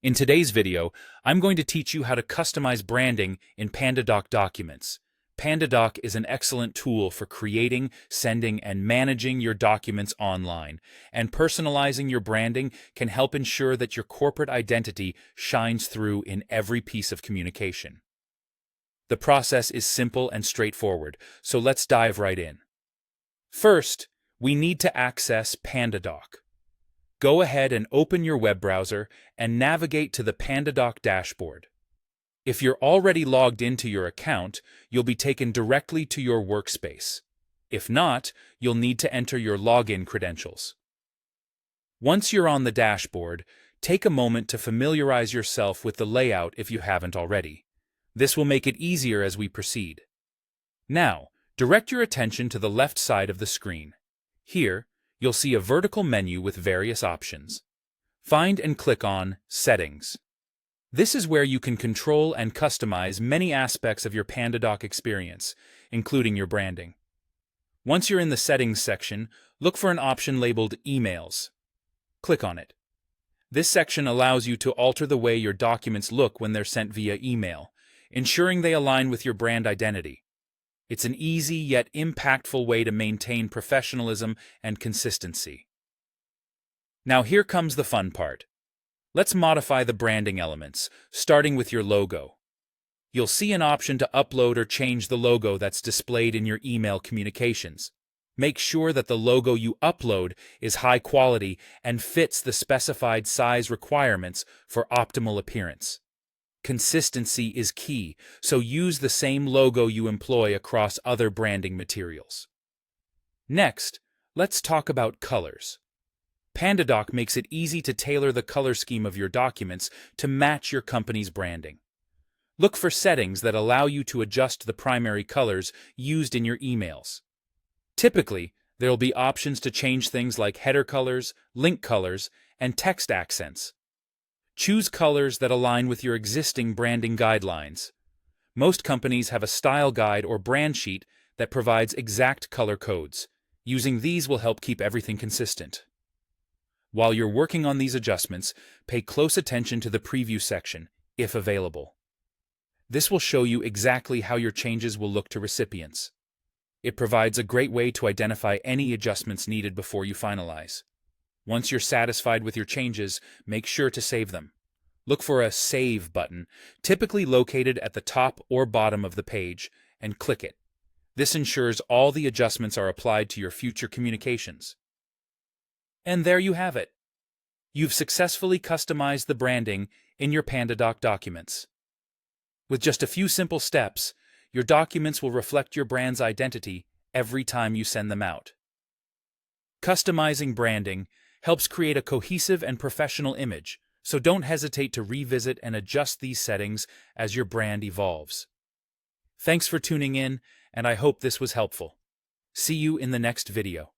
In today's video, I'm going to teach you how to customize branding in Pandadoc documents. Pandadoc is an excellent tool for creating, sending, and managing your documents online, and personalizing your branding can help ensure that your corporate identity shines through in every piece of communication. The process is simple and straightforward, so let's dive right in. First, we need to access Pandadoc. Go ahead and open your web browser and navigate to the Pandadoc dashboard. If you're already logged into your account, you'll be taken directly to your workspace. If not, you'll need to enter your login credentials. Once you're on the dashboard, take a moment to familiarize yourself with the layout if you haven't already. This will make it easier as we proceed. Now, direct your attention to the left side of the screen. Here, you'll see a vertical menu with various options. Find and click on Settings. This is where you can control and customize many aspects of your Pandadoc experience, including your branding. Once you're in the Settings section, look for an option labeled Emails. Click on it. This section allows you to alter the way your documents look when they're sent via email, ensuring they align with your brand identity. It's an easy yet impactful way to maintain professionalism and consistency. Now here comes the fun part. Let's modify the branding elements, starting with your logo. You'll see an option to upload or change the logo that's displayed in your email communications. Make sure that the logo you upload is high quality and fits the specified size requirements for optimal appearance. Consistency is key, so use the same logo you employ across other branding materials. Next, let's talk about colors. Pandadoc makes it easy to tailor the color scheme of your documents to match your company's branding. Look for settings that allow you to adjust the primary colors used in your emails. Typically, there will be options to change things like header colors, link colors, and text accents. Choose colors that align with your existing branding guidelines. Most companies have a style guide or brand sheet that provides exact color codes. Using these will help keep everything consistent. While you're working on these adjustments, pay close attention to the preview section, if available. This will show you exactly how your changes will look to recipients. It provides a great way to identify any adjustments needed before you finalize. Once you're satisfied with your changes, make sure to save them. Look for a Save button, typically located at the top or bottom of the page, and click it. This ensures all the adjustments are applied to your future communications. And there you have it. You've successfully customized the branding in your Pandadoc documents. With just a few simple steps, your documents will reflect your brand's identity every time you send them out. Customizing branding helps create a cohesive and professional image, so don't hesitate to revisit and adjust these settings as your brand evolves. Thanks for tuning in, and I hope this was helpful. See you in the next video.